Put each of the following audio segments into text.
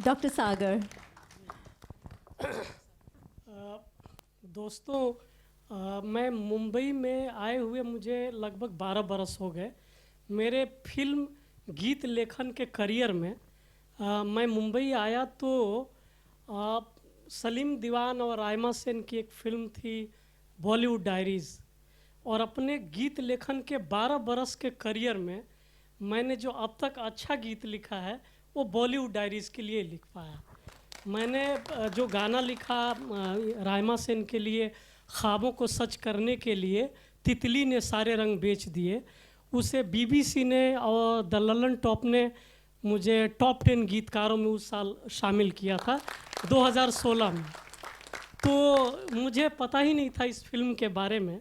Dr. Sagar. दोस्तों, मैं मुंबई में आए हुए मुझे लगभग 12 बरस हो गए। मेरे फिल्म गीत लेखन के करियर में मैं मुंबई आया तो आ, सलीम दीवान और राइमा सेन की एक फिल्म थी बॉलीवुड डायरीज़, और अपने गीत लेखन के 12 बरस के करियर में मैंने जो अब तक अच्छा गीत लिखा है वो बॉलीवुड डायरीज़ के लिए लिख पाया। मैंने जो गाना लिखा राइमा सेन के लिए, ख्वाबों को सच करने के लिए तितली ने सारे रंग बेच दिए, उसे बीबीसी ने और द ललन टॉप ने मुझे टॉप 10 गीतकारों में उस साल शामिल किया था 2016 में। तो मुझे पता ही नहीं था इस फिल्म के बारे में।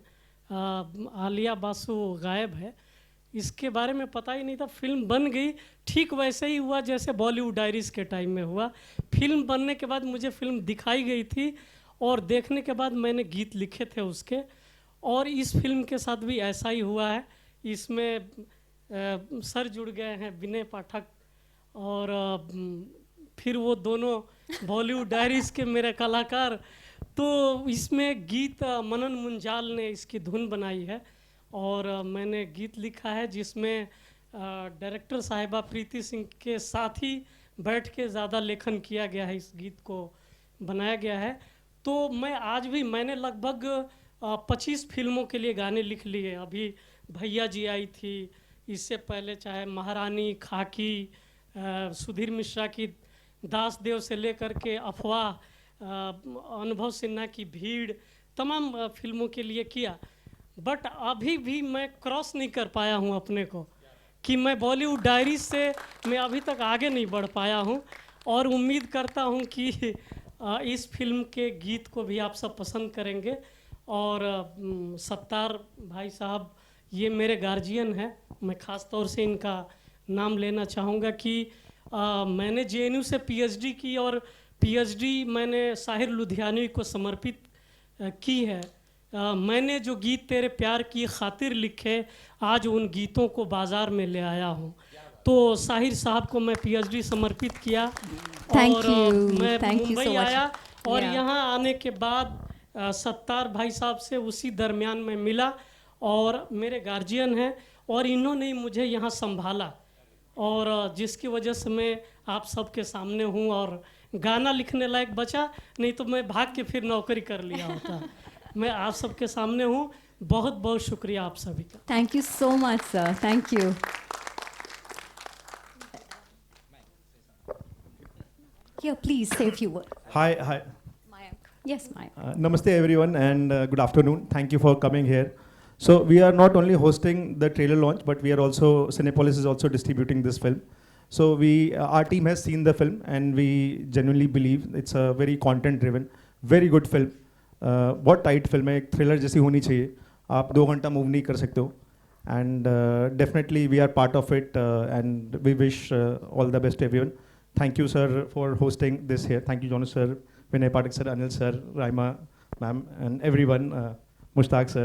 आलिया बासु गायब है, इसके बारे में पता ही नहीं था। फिल्म बन गई, ठीक वैसे ही हुआ जैसे बॉलीवुड डायरीज़ के टाइम में हुआ। फिल्म बनने के बाद मुझे फिल्म दिखाई गई थी और देखने के बाद मैंने गीत लिखे थे उसके। और इस फिल्म के साथ भी ऐसा ही हुआ है। इसमें सर जुड़ गए हैं विनय पाठक, और फिर वो दोनों बॉलीवुड डायरीज़ के मेरे कलाकार। तो इसमें गीत मनन मुंजाल ने इसकी धुन बनाई है और मैंने गीत लिखा है, जिसमें डायरेक्टर साहिबा प्रीति सिंह के साथ ही बैठ के ज़्यादा लेखन किया गया है, इस गीत को बनाया गया है। तो मैं आज भी, मैंने लगभग 25 फिल्मों के लिए गाने लिख लिए। अभी भैया जी आई थी, इससे पहले चाहे महारानी, खाकी, सुधीर मिश्रा की दास देव से लेकर के अफवाह, अनुभव सिन्हा की भीड़, तमाम फिल्मों के लिए किया। बट अभी भी मैं क्रॉस नहीं कर पाया हूँ अपने को, कि मैं बॉलीवुड डायरीज से मैं अभी तक आगे नहीं बढ़ पाया हूँ। और उम्मीद करता हूँ कि इस फिल्म के गीत को भी आप सब पसंद करेंगे। और सत्तार भाई साहब ये मेरे गार्जियन हैं, मैं ख़ास तौर से इनका नाम लेना चाहूँगा कि मैंने जेएनयू से पीएचडी की, और पीएचडी मैंने साहिर लुधियानवी को समर्पित की है। मैंने जो गीत तेरे प्यार की खातिर लिखे, आज उन गीतों को बाज़ार में ले आया हूँ। तो साहिर साहब को मैं पीएचडी समर्पित किया। और मैं मुंबई आया, और यहाँ आने के बाद सत्तार भाई साहब से उसी दरमियान में मिला, और मेरे गार्जियन हैं और इन्होंने ही मुझे यहाँ संभाला, और जिसकी वजह से मैं आप सबके सामने हूँ और गाना लिखने लायक बचा, नहीं तो मैं भाग के फिर नौकरी कर लिया होता। मैं आप सबके सामने हूँ। बहुत बहुत शुक्रिया आप सभी का। Thank you so much, sir. Thank you. Here, please say a few words. Hi. Mayank. Yes, Mayank. Namaste everyone, and good afternoon. Thank you for coming here. So we are not only hosting the trailer launch, but we are also, Cinepolis is also distributing this film. So our team has seen the film, and we genuinely believe it's a very content-driven, very good film. बहुत tight film है, एक thriller जैसी होनी चाहिए, आप 2 घंटा move नहीं कर सकते हो। And definitely we are part of it, and we wish all the best everyone. Thank you, sir, for hosting this here. Thank you, Jonas, sir, Vinay Pathak, sir, Anil, sir, Raima, ma'am, and everyone, Mushtaq, sir.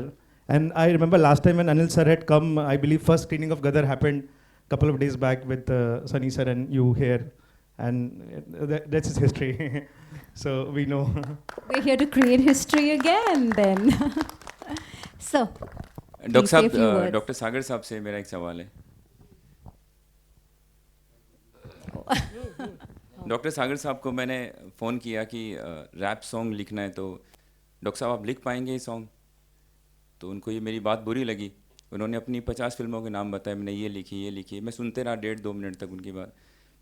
And I remember last time when Anil, sir, had come, I believe first screening of Gadar happened a couple of days back with Sunny, sir, and you here. And that's his history. So we know. We're here to create history again, then. So, doctor साहब, doctor सागर साहब से मेरा एक सवाल है। Doctor सागर साहब को मैंने फ़ोन किया कि रैप सॉन्ग लिखना है, तो डॉक्टर साहब आप लिख पाएंगे ये सॉन्ग? तो उनको ये मेरी बात बुरी लगी। उन्होंने अपनी 50 फिल्मों के नाम बताए, मैंने ये लिखी। मैं सुनते रहा 1.5-2 मिनट तक उनकी बात।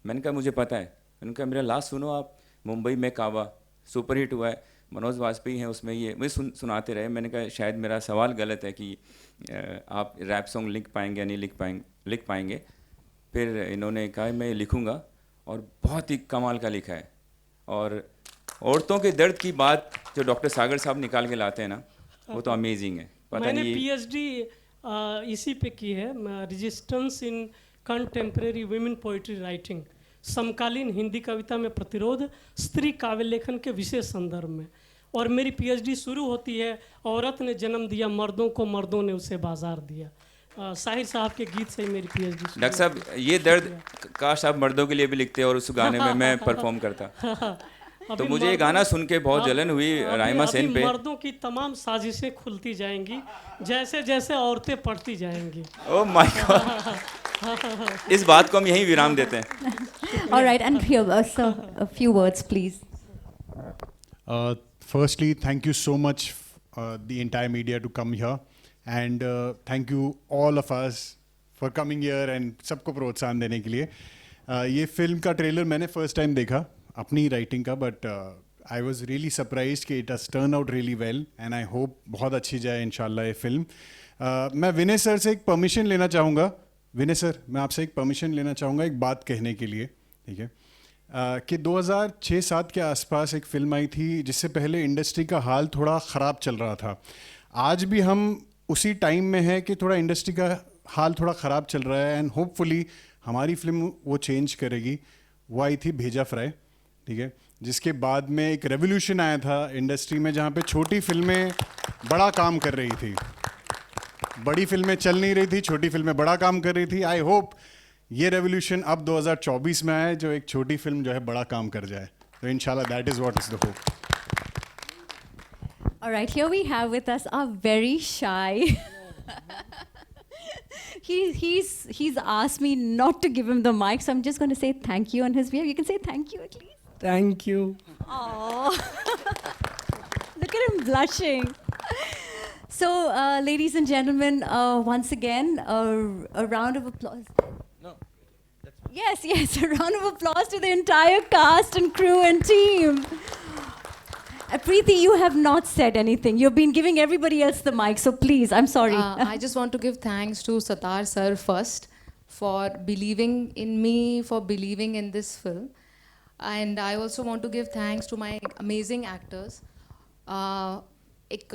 मैंने कहा मुझे पता है। उन्होंने कहा मेरा लास्ट सुनो आप, मुंबई में कावा सुपर हिट हुआ है, मनोज वाजपेयी हैं उसमें, ये मुझे सुनाते रहे। मैंने कहा शायद मेरा सवाल गलत है कि आप रैप सॉन्ग लिख पाएंगे या नहीं लिख पाएंगे। फिर इन्होंने कहा मैं लिखूँगा, और बहुत ही कमाल का लिखा है। और औरतों के दर्द की बात जो डॉक्टर सागर साहब निकाल के लाते हैं ना, वो तो अमेजिंग है। मैंने पीएचडी इसी पे की है, resistance in contemporary women poetry writing, समकालीन हिंदी कविता में प्रतिरोध, स्त्री काव्य लेखन के विशेष संदर्भ में। और मेरी पीएचडी शुरू होती है, औरत ने जन्म दिया मर्दों को, मर्दों ने उसे बाजार दिया। साहिर साहब के गीत से ही मेरी पीएचडी। डॉक्टर साहब ये दर्द काश आप मर्दों के लिए भी लिखते और उस गाने में मैं परफॉर्म करता। तो मुझे ये गाना सुन के बहुत जलन हुई राइमा सेन पे। मर्दों की तमाम साजिशें खुलती जाएंगी जैसे जैसे औरतें पढ़ती जाएंगी। ओह माय गॉड, इस बात को हम यहीं विराम देते हैं। All right, and here, sir, a few words, please. Firstly, thank you so much, the entire media, to come here, and thank you all of us for coming here and सबको प्रोत्साहन देने के लिए। ये फिल्म का trailer मैंने first time देखा अपनी राइटिंग का, but I was really surprise कि it has turn out really well, and I hope बहुत अच्छी जाए इंशाल्लाह ये फिल्म। मैं विनय सर से एक परमिशन लेना चाहूँगा। विनय सर, मैं आपसे एक परमिशन लेना चाहूँगा एक बात कहने के लिए, ठीक है? कि 2006-07 के आसपास एक फ़िल्म आई थी जिससे पहले इंडस्ट्री का हाल थोड़ा ख़राब चल रहा था। आज भी हम उसी टाइम में हैं कि थोड़ा इंडस्ट्री का हाल थोड़ा ख़राब चल रहा है, एंड होपफुली हमारी फिल्म वो चेंज करेगी। वो आई थी भेजा फ्राई, ठीक है, जिसके बाद में एक रेवोल्यूशन आया था इंडस्ट्री में, जहाँ पे छोटी फिल्में बड़ा काम कर रही थी, बड़ी फिल्में चल नहीं रही थी, छोटी फिल्में बड़ा काम कर रही थी। आई होप ये रेवोल्यूशन अब 2024 में आए, जो एक छोटी फिल्म जो है बड़ा काम कर जाए। तो इंशाल्लाह that is what is the hope. All right, here we have with us our very shy. He's asked me not to give him the mic, so I'm just going to say thank you on his behalf. You can say thank you at least. Thank you. Oh, look at him blushing. So, ladies and gentlemen, once again, a round of applause. No, Yes, a round of applause to the entire cast and crew and team. Preeti, you have not said anything. You've been giving everybody else the mic, so please, I'm sorry. I just want to give thanks to Satar sir first for believing in me, for believing in this film. And I also want to give thanks to my amazing actors. एक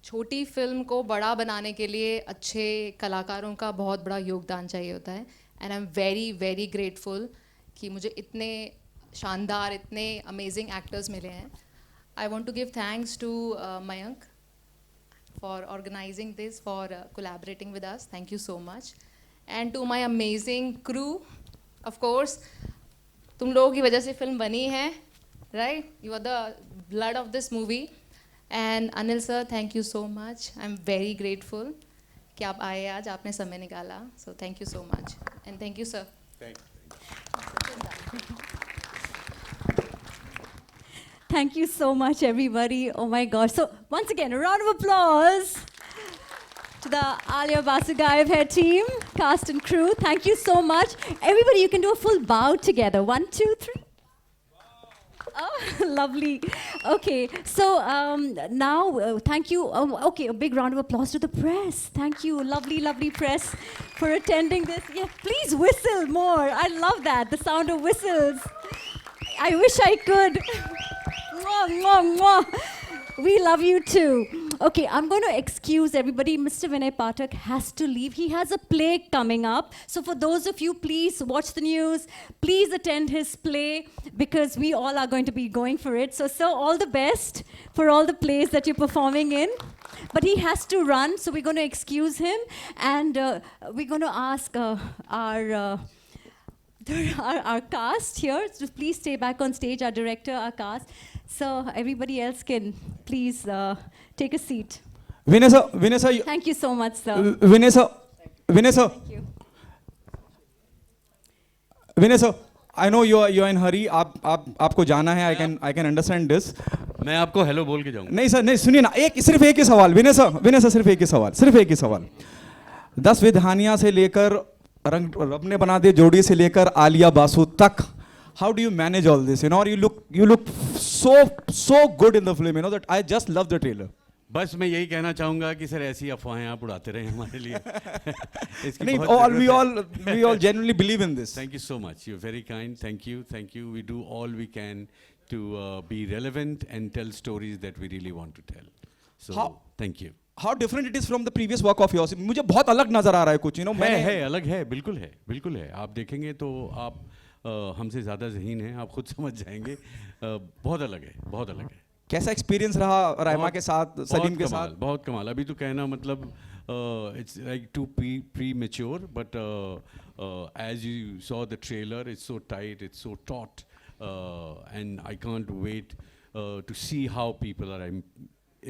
छोटी film को बड़ा बनाने के लिए अच्छे कलाकारों का बहुत बड़ा योगदान चाहिए होता है, and I am very very grateful कि मुझे इतने शानदार, इतने अमेजिंग एक्टर्स मिले हैं. I want to give thanks to Mayank for organizing this, for collaborating with us. Thank you so much. And to my amazing crew, of course, तुम लोगों की वजह से फिल्म बनी है, right? You are the blood of this movie. And Anil sir, thank you so much. I'm very grateful कि आप आए आज, आपने समय निकाला. So thank you so much. And thank you sir. Thank you. Thank you so much, everybody. Oh my gosh. So, once again, a round of applause to the Alia Basugayev hair team, cast and crew. Thank you so much. Everybody, you can do a full bow together. 1, 2, 3. Oh, lovely. Okay, so now, thank you. Okay, a big round of applause to the press. Thank you, lovely, lovely press, for attending this. Yeah, please whistle more. I love that, the sound of whistles. I wish I could. Mwah, mwah, mwah. We love you too. Okay, I'm going to excuse everybody. Mr. Vinay Pathak has to leave. He has a play coming up. So for those of you, please watch the news. Please attend his play because we all are going to be going for it. So, sir, all the best for all the plays that you're performing in. But he has to run, so we're going to excuse him. And we're going to ask our cast here to please stay back on stage, our director, our cast. So everybody else can please take a seat. Vinay sir, Thank you so much, sir. Vinay sir, Thank you. Vinay sir, I know you are in hurry. आपको जाना है. I can understand this. मैं आपको hello बोल के जाऊंगा. नहीं sir, नहीं सुनिए ना, सिर्फ एक ही सवाल. विनय सर सिर्फ एक ही सवाल. 10 विधानिया से लेकर रब ने बना दे जोड़ी से लेकर आलिया बासु तक, how do you manage all this? You know, you look so good in the film. You know that I just love the trailer. बस मैं यही कहना चाहूँगा कि सर ऐसी अफवाहें आप उड़ाते रहे हमारे लिए. इसकी नहीं, बहुत we all genuinely believe in this. Thank you so much. You're very kind. Thank you. We do all we can to be relevant and tell stories that we really want to tell. So thank you. How different it is from the previous work of yours? मुझे बहुत अलग नजर आ रहा है कुछ, you know. है अलग है, बिल्कुल है. आप देखेंगे तो आप हमसे ज़्यादा ज़हीन हैं, आप खुद समझ जाएंगे. बहुत अलग है. कैसा एक्सपीरियंस रहा राइमा के साथ, सलीम के साथ? बहुत कमाल। अभी तो कहना मतलब it's like too premature, but as you saw the trailer, it's so tight, it's so taut, and I can't wait to see how people are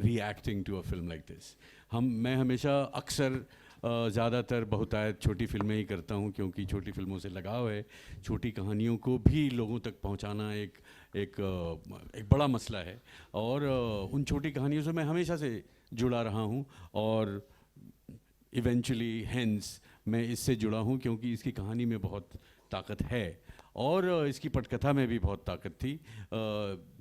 reacting to a film like this. मैं हमेशा अक्सर ज़्यादातर बहुतायत छोटी फिल्में ही करता हूँ, क्योंकि छोटी फिल्मों से लगाव है। छोटी कहानियों को भी लोगों तक पहुँचाना एक बड़ा मसला है, और उन छोटी कहानियों से मैं हमेशा से जुड़ा रहा हूँ, और इवेंचुअली हेंस मैं इससे जुड़ा हूँ, क्योंकि इसकी कहानी में बहुत ताकत है, और इसकी पटकथा में भी बहुत ताकत थी,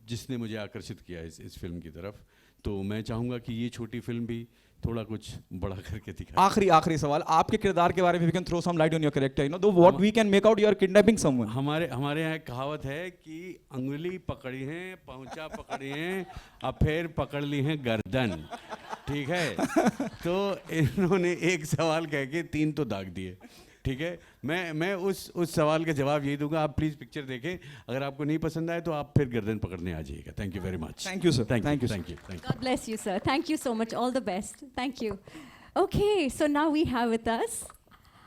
जिसने मुझे आकर्षित किया इस फिल्म की तरफ। तो मैं चाहूँगा कि ये छोटी फिल्म भी थोड़ा कुछ बड़ा करके दिखाए। आखिरी सवाल, आपके किरदार के बारे में, we can throw some light on your character, you know, though what we can make out, you are kidnapping someone. हमारे यहाँ एक कहावत है कि अंगुली पकड़ी है, पहुंचा पकड़ी है, अब फिर पकड़ ली है गर्दन, ठीक है? तो इन्होंने एक सवाल कह के 3 तो दाग दिए, ठीक है? मैं उस सवाल का जवाब यही दूंगा, आप प्लीज़ पिक्चर देखें, अगर आपको नहीं पसंद आए तो आप फिर गर्दन पकड़ने आ जाइएगा। Thank you very much. Thank you sir. Thank you. God bless you, sir. Thank you so much. All the best. Thank you. Okay, so now we have with us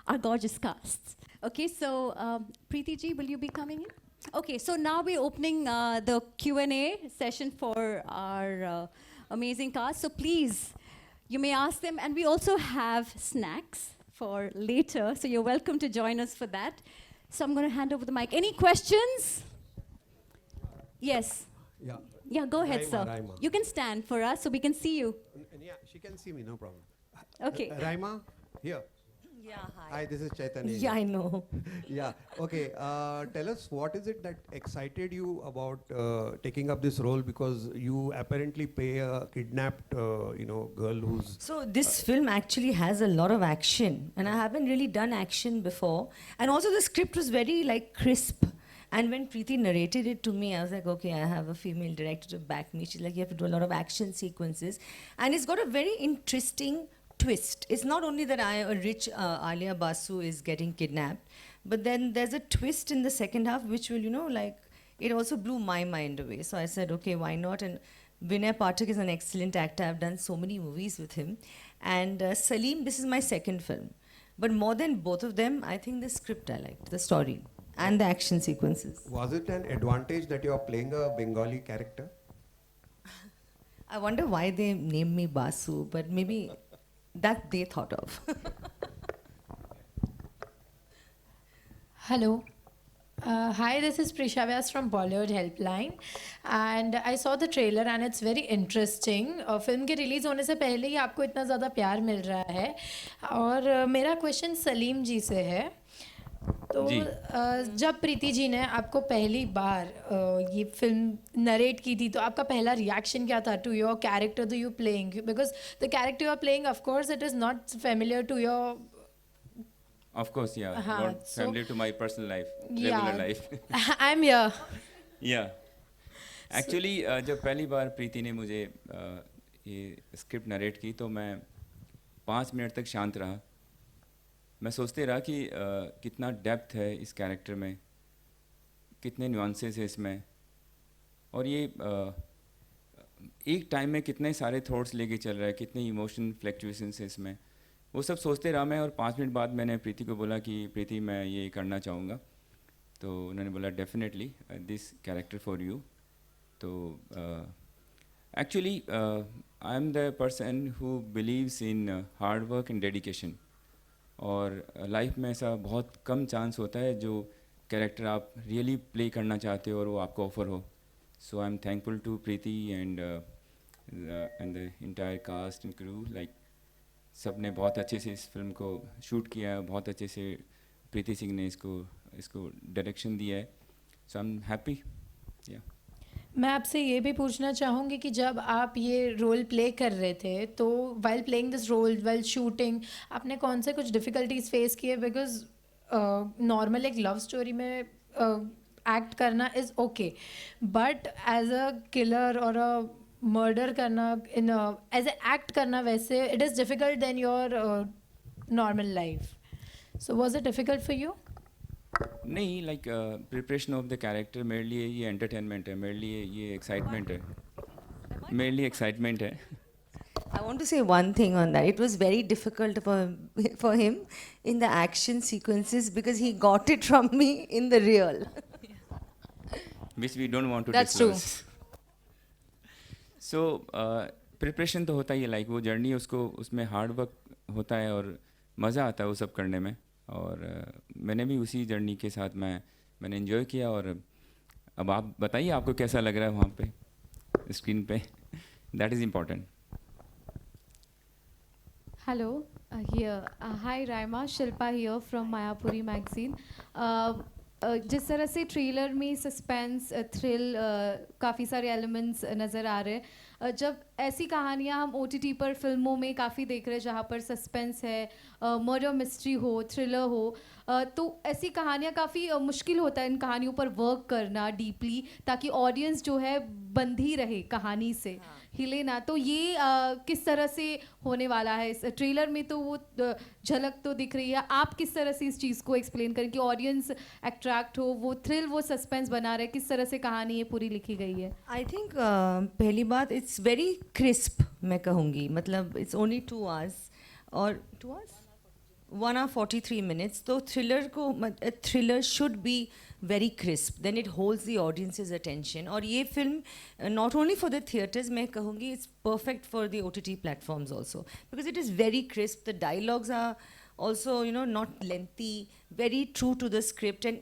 our gorgeous cast. Okay, so Preeti ji, will you be coming in? Okay, so now we're opening the Q&A session for our amazing cast. So please, you may ask them, and we also have snacks for later. So you're welcome to join us for that. So I'm going to hand over the mic. Any questions? Yes. Yeah. Yeah, go ahead, Raima, sir. Raima. You can stand for us so we can see you. Yeah, she can see me, no problem. Okay. Raima, here. Yeah, hi. Hi, this is Chaitanya. Yeah, I know. Yeah, okay. Tell us, what is it that excited you about taking up this role? Because you apparently play a kidnapped, girl who's... So this film actually has a lot of action, and I haven't really done action before. And also the script was very crisp. And when Preeti narrated it to me, I was like, okay, I have a female director to back me. She's like, you have to do a lot of action sequences. And it's got a very interesting twist. It's not only that a rich Alia Basu is getting kidnapped, but then there's a twist in the second half which will, it also blew my mind away. So I said, okay, why not? And Vinay Pathak is an excellent actor. I've done so many movies with him. And Salim, this is my second film. But more than both of them, I think the script I liked, the story, and the action sequences. Was it an advantage that you're playing a Bengali character? I wonder why they named me Basu, but maybe that they thought of. Hello. Hi, this is Prisha Vyas from Bollywood Helpline, and I saw the trailer and it's very interesting. Film के release होने से पहले ही आपको इतना ज़्यादा प्यार मिल रहा है, और मेरा क्वेश्चन सलीम जी से है। तो जब प्रीति जी ने आपको पहली बार ये फिल्म नरेट की थी, तो आपका पहला रिएक्शन क्या था to your character that you playing? Because the character you are playing, of course it is not familiar to your... Of course, yeah. Not familiar to my personal life, regular life. I'm here. Yeah. Actually, जब पहली बार प्रीति ने मुझे ये script narrate की, तो मैं 5 minute तक शांत रहा। मैं सोचते रहा कि कितना डेप्थ है इस कैरेक्टर में, कितने नुआंसेस है इसमें, और ये एक टाइम में कितने सारे थॉट्स लेके चल रहा है, कितने इमोशन फ्लक्चुएशंस है इसमें, वो सब सोचते रहा मैं। और 5 मिनट बाद मैंने प्रीति को बोला कि प्रीति मैं ये करना चाहूँगा, तो उन्होंने बोला definitely this character for you. तो actually I am the person who believes in hard work and dedication, और लाइफ में ऐसा बहुत कम चांस होता है जो कैरेक्टर आप रियली प्ले करना चाहते हो और वो आपको ऑफर हो। So I am thankful to Preeti and the entire cast and crew. Like सब ने बहुत अच्छे से इस फिल्म को शूट किया है, बहुत अच्छे से प्रीति सिंह ने इसको डायरेक्शन दिया है। सो आई एम हैप्पी। या मैं आपसे ये भी पूछना चाहूँगी कि जब आप ये रोल प्ले कर रहे थे, तो while playing this role, while shooting, आपने कौन से कुछ डिफ़िकल्टीज फेस किए? बिकॉज नॉर्मल एक लव स्टोरी में एक्ट करना is okay, but as a killer और अ मर्डर करना इन एज ए एक्ट करना, वैसे it is difficult then your normal life. So was it difficult for you? नहीं, like preparation of the character मेरे लिए ये एंटरटेनमेंट है, मेरे लिए ये एक्साइटमेंट है। मेरे लिए एक्साइटमेंट है. I want to say one thing on that. It was very difficult for him in the action sequences because he got it from me in the real. Which we don't want to That's true. disclose. So preparation तो होता ही है, like वो journey उसको उसमें hard work होता है और मज़ा आता है वो सब करने में. और मैंने भी उसी जर्नी के साथ मैंने एंजॉय किया. और अब आप बताइए आपको कैसा लग रहा है वहाँ पे स्क्रीन पे. That is important. Hello, hi Raima, Shilpa here from Mayapuri magazine. जिस तरह से ट्रेलर में सस्पेंस थ्रिल काफ़ी सारे एलिमेंट्स नज़र आ रहे हैं, जब ऐसी कहानियाँ हम OTT पर फिल्मों में काफ़ी देख रहे हैं जहाँ पर सस्पेंस है, मर्डर मिस्ट्री हो, थ्रिलर हो, तो ऐसी कहानियाँ काफ़ी मुश्किल होता है इन कहानियों पर वर्क करना डीपली, ताकि ऑडियंस जो है बंधी रहे कहानी से, हिले ना. तो ये किस तरह से होने वाला है इस ट्रेलर में? तो वो झलक तो दिख रही है. आप किस तरह से इस चीज़ को एक्सप्लेन करें कि ऑडियंस अट्रैक्ट हो, वो थ्रिल, वो सस्पेंस बना रहे, किस तरह से कहानी ये पूरी लिखी गई है? आई थिंक पहली बात, इट्स वेरी क्रिस्प मैं कहूँगी. मतलब इट्स ओनली 2 hours और 2 hours 1 hour 43 minutes. तो thriller should be very crisp, then it holds the audience's attention. और ये film not only for the theatres, मैं कहूँगी it's perfect for the OTT platforms also, because it is very crisp. The dialogues are also, you know, not lengthy, very true to the script. And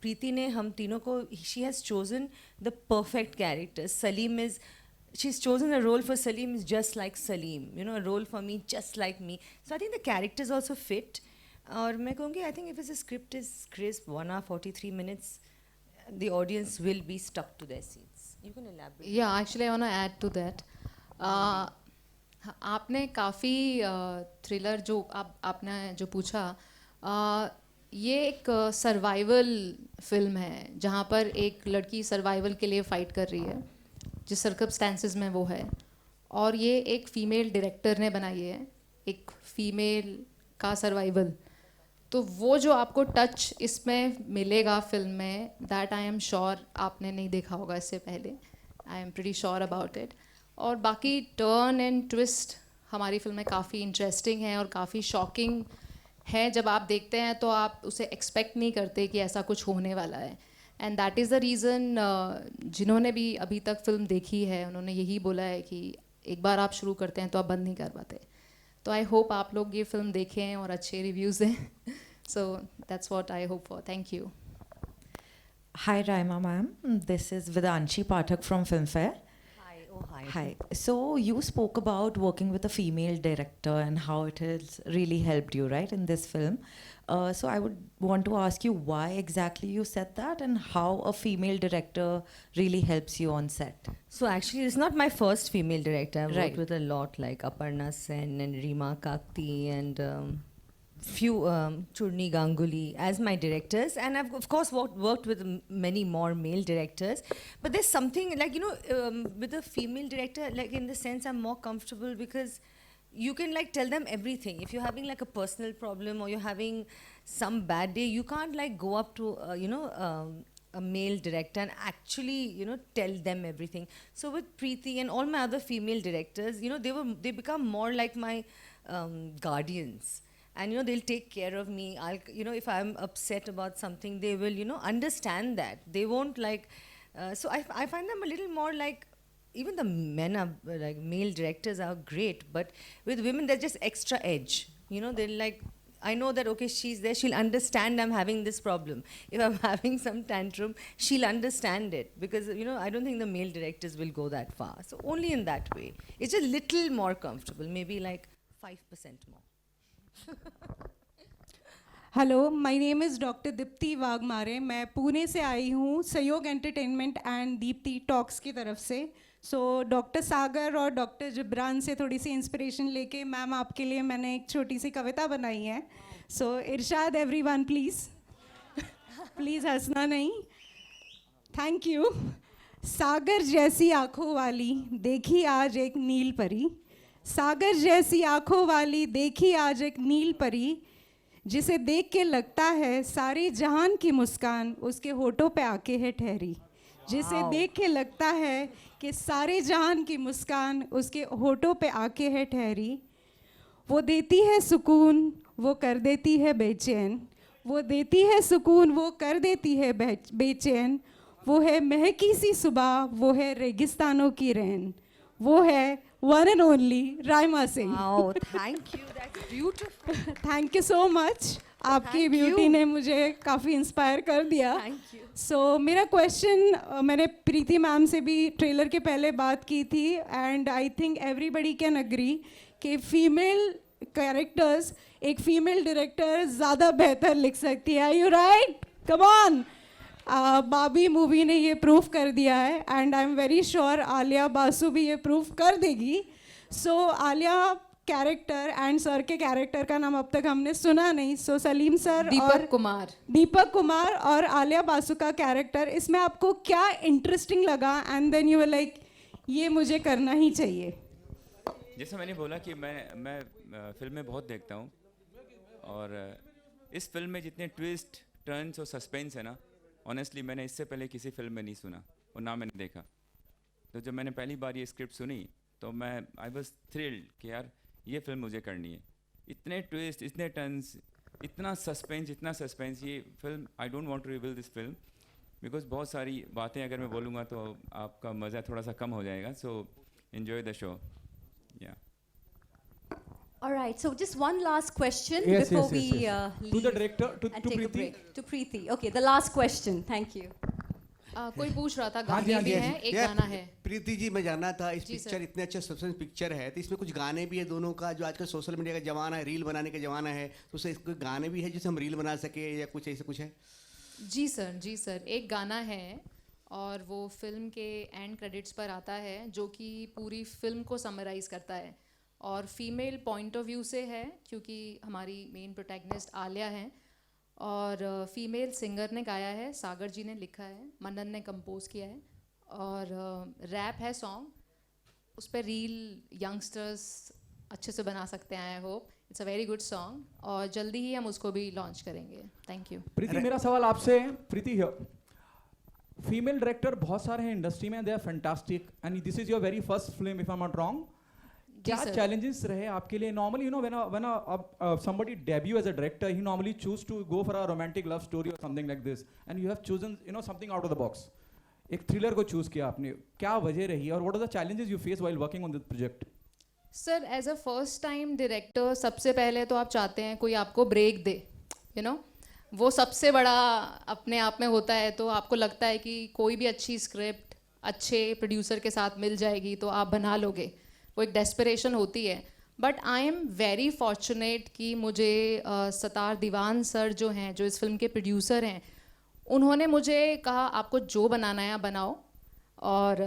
Preeti ने हम तीनों को, she has chosen the perfect characters. She's chosen a role for Salim is just like Salim, you know, a role for me just like me. So I think the characters also fit. और मैं कहूँगी, I think if the script is crisp, 1 hour 43 minutes, the audience will be stuck to their seats. You can elaborate. Yeah, actually I want to add to that. आपने काफ़ी thriller जो आपने जो पूछा, ये एक सर्वाइवल फिल्म है जहाँ पर एक लड़की सर्वाइवल के लिए फ़ाइट कर रही है जिस सर्कमस्टेंसेस में वो है, और ये एक फ़ीमेल डायरेक्टर ने बनाई है, एक फ़ीमेल का सर्वाइवल. तो वो जो आपको टच इसमें मिलेगा फिल्म में, दैट आई एम श्योर आपने नहीं देखा होगा इससे पहले. I am pretty sure about it. और बाकी टर्न एंड ट्विस्ट हमारी फिल्म में काफ़ी इंटरेस्टिंग है और काफ़ी शॉकिंग है. जब आप देखते हैं तो आप उसे एक्सपेक्ट नहीं करते कि ऐसा कुछ होने वाला है. And that is the reason जिन्होंने भी अभी तक फिल्म देखी है उन्होंने यही बोला है कि एक बार आप शुरू करते हैं तो आप बंद नहीं कर पाते. तो आई होप आप लोग ये फिल्म देखें और अच्छे रिव्यूज़ दें. So that's what I hope for. Thank you. Hi Raima ma'am, this is Vedanshi Pathak from Filmfare. Hi. Oh, hi. Hi. So you spoke about working with a female director and how it has really helped you, right, in this film. So I would want to ask you why exactly you said that and how a female director really helps you on set. So actually, it's not my first female director. I've Right. worked with a lot, like Aparna Sen and Reema Kakti and few Churni Ganguly as my directors, and I've of course worked with many more male directors. But there's something like, you know, with a female director, like in the sense I'm more comfortable because you can like tell them everything. If you're having like a personal problem or you're having some bad day, you can't like go up to a male director and actually, you know, tell them everything. So with Preeti and all my other female directors, you know, they become more like my guardians. And you know, they'll take care of me. You know, if I'm upset about something, they will, you know, understand that. They won't like. So I find them a little more like. Even the men are like male directors are great, but with women there's just extra edge. You know, they're like, I know that okay, she's there. She'll understand I'm having this problem. If I'm having some tantrum, she'll understand it because you know I don't think the male directors will go that far. So only in that way, it's a little more comfortable. Maybe like 5% more. Hello, my name is doctor Deepti Waghmare. मैं पुणे से आई हूँ सहयोग entertainment and Deepti talks की तरफ से. So doctor सागर और doctor Jibran से थोड़ी सी इंस्पिरेशन लेके मैम आपके लिए मैंने एक छोटी सी कविता बनाई है. सो इरशाद एवरीवन प्लीज़ प्लीज़ हंसना नहीं. Thank you. सागर जैसी आँखों वाली देखी आज एक नील परी, सागर जैसी आँखों वाली देखी आज एक नील परी, जिसे देख के लगता है सारे जहान की मुस्कान उसके होठों पे आके है ठहरी. जिसे देख के लगता है कि सारे जहान की मुस्कान उसके होठों पे आके है ठहरी। वो देती है सुकून, वो कर देती है बेचैन। वो देती है सुकून, वो कर देती है बेचैन। वो है महकी सी सुबह, वो है रेगिस्तानों की रैन। वो है one and only Raima Singh. Wow, thank you. That's beautiful. Thank you so much. आपकी Thank ब्यूटी you. ने मुझे काफ़ी इंस्पायर कर दिया। Thank you. सो मेरा क्वेश्चन, मैंने प्रीति मैम से भी ट्रेलर के पहले बात की थी, and I think everybody can agree कि फीमेल कैरेक्टर्स एक फीमेल डायरेक्टर ज़्यादा बेहतर लिख सकती है। You right? Come on. बाबी मूवी ने ये प्रूफ कर दिया है, and I am very sure Alia Basu भी ये प्रूफ कर देगी। So Alia character and sir के कैरेक्टर का नाम अब तक हमने सुना नहीं। सो सलीम सर, दीपक कुमार और आलिया बासु का कैरेक्टर, इसमें आपको क्या इंटरेस्टिंग लगा and then you were like ये मुझे करना ही चाहिए? जैसा मैंने बोला कि मैं फिल्में बहुत देखता हूँ, और इस फिल्म में जितने ट्विस्ट, टर्न्स और सस्पेंस है ना, ऑनेस्टली मैंने इससे पहले किसी फिल्म में नहीं सुना और ना मैंने देखा। तो जब मैंने पहली बार ये स्क्रिप्ट सुनी तो मैं आई वॉज थ्रिल्ड कि यार ये फिल्म मुझे करनी है। इतने ट्विस्ट, इतने टर्न्स, इतना सस्पेंस, ये film, I don't want to reveal this film because बहुत सारी बातें अगर मैं बोलूँगा तो आपका मज़ा थोड़ा सा कम हो जाएगा। So enjoy the show. या All right, so just one last question Yes, before yes, yes, we yes. leave To the director, to and take Preeti. a break. To Preeti. Okay, the last question. Thank you. कोई पूछ रहा था, हाँ जी, गाने हाँ भी जी, हैं, हाँ एक गाना है। प्रीति जी, मैं जानना था, इस जी, पिक्चर सर। इतने अच्छे सस्पेंस पिक्चर है तो इसमें कुछ गाने भी है दोनों का, जो आजकल सोशल मीडिया का जमाना है, रील बनाने का जमाना है, तो उससे कोई गाने भी है जिससे हम रील बना सके या कुछ ऐसा कुछ है? जी सर, एक गाना है और वो फिल्म के एंड क्रेडिट्स पर आता है, जो कि पूरी फिल्म को समराइज़ करता है और फीमेल पॉइंट ऑफ व्यू से है, क्योंकि हमारी मेन प्रोटैगनिस्ट आलिया हैं, और फीमेल सिंगर ने गाया है, सागर जी ने लिखा है, मनन ने कंपोज किया है, और रैप है सॉन्ग। उस पर रील यंगस्टर्स अच्छे से बना सकते हैं। I hope it's a very good song, और जल्दी ही हम उसको भी लॉन्च करेंगे। Thank you. प्रीति, मेरा सवाल आपसे है, प्रीति, फीमेल डायरेक्टर बहुत सारे हैं इंडस्ट्री में, they are fantastic, and this is your very first film if I am not wrong. क्या challenges रहे आपके लिए? Normally, you know, when somebody debut as a director, he normally choose to go for a romantic love story or something like this, and you have chosen, you know, something out of the box. एक thriller को choose किया आपने, क्या वजह रही और what are the challenges you face while working on this project? Sir, as a first time director, सबसे पहले तो आप चाहते हैं कोई आपको ब्रेक दे, यू नो, वो सबसे बड़ा अपने आप में होता है। तो आपको लगता है कि कोई भी अच्छी स्क्रिप्ट अच्छे प्रोड्यूसर के साथ मिल जाएगी तो आप बना लोगे, वो एक डेस्परेशन होती है। But I am very fortunate कि मुझे सतार दीवान सर जो हैं, जो इस फिल्म के प्रोड्यूसर हैं, उन्होंने मुझे कहा आपको जो बनाना है बनाओ और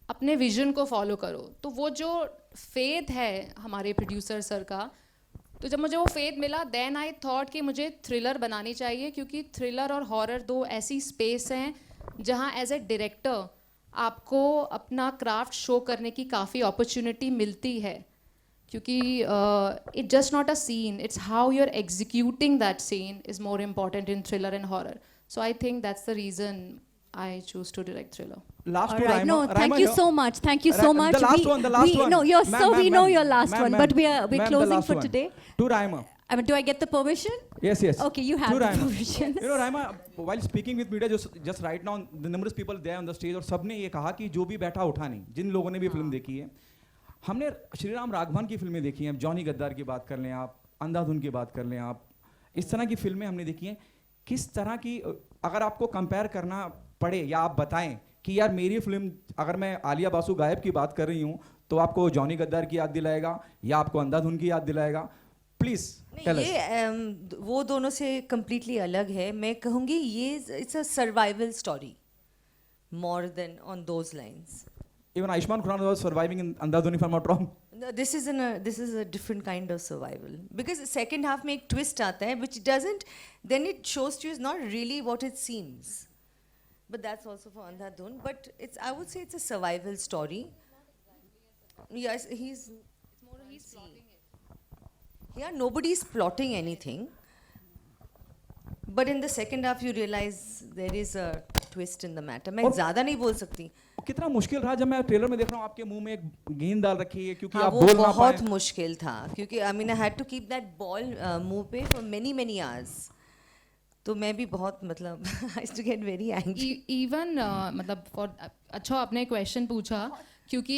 अपने विजन को फॉलो करो। तो वो जो फेथ है हमारे प्रोड्यूसर सर का, तो जब मुझे वो फेथ मिला, देन आई थॉट कि मुझे थ्रिलर बनानी चाहिए, क्योंकि थ्रिलर और हॉरर दो ऐसी स्पेस हैं जहाँ एज ए डायरेक्टर आपको अपना क्राफ्ट शो करने की काफ़ी अपॉर्चुनिटी मिलती है, क्योंकि it just not a scene, it's how you are executing that scene is more important in thriller and horror. So I think that's the reason I choose to direct thriller. Last All right. No, thank you so much. Thank you so much. The last one. No, we know your last one, but we're Ma'am, closing for today. To Raima. I mean, do I get the permission? Yes, yes. Okay, you have To the Raima. permission. You know, Raima, while speaking with media, just right now, the numerous people there on the stage, और सबने ये कहा कि जो भी बैठा उठा नहीं, जिन लोगों ने भी फिल्म देखी है, हमने श्रीराम राघवन की फिल्में देखी हैं, जॉनी गद्दार की बात कर लें आप, अंधाधुन की बात कर लें आप, इस तरह की फिल्में हमने देखी हैं। किस तरह की, अगर आपको कंपेयर करना पड़े या आप बताएं कि यार मेरी फिल्म, अगर मैं आलिया बासु गायब की बात कर रही हूँ तो आपको जॉनी गद्दार की याद दिलाएगा या आपको अंधाधुन की याद दिलाएगा? प्लीज ये वो दोनों से कम्प्लीटली अलग है। मैं कहूँगी ये it's a survival story more than on those lines. Even Ayushmann Khurrana was surviving in Andhadhun, if I'm not wrong. No, this is a different kind of survival, because the second half में एक twist आता है which doesn't, then it shows to you is not really what it seems. But that's also for Andhadhun. But I would say it's a survival story. Yes, he's plotting it. Yeah, nobody's plotting anything. But in the second half, you realize there is a twist in the matter. मैं और- ज़्यादा नहीं बोल सकती. कितना मुश्किल रहा जब मैं ट्रेलर में देख रहा हूँ आपके मुंह में एक गेंद डाल रखी है क्योंकि हाँ, आप वो बोल ना बहुत पाए. मुश्किल था क्योंकि I mean I had to keep that ball मुंह पे for many hours. तो मैं भी बहुत मतलब I used to get very angry. Even मतलब फॉर अच्छा आपने क्वेश्चन पूछा क्योंकि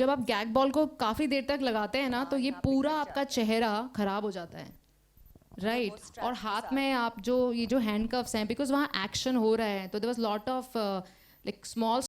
जब आप गैग बॉल को काफ़ी देर तक लगाते हैं ना तो ये पूरा आपका चेहरा खराब हो जाता है राइट और हाथ में आप जो ये जो हैंडकफ्स हैं बिकॉज वहाँ एक्शन हो रहा है तो there was lot of like small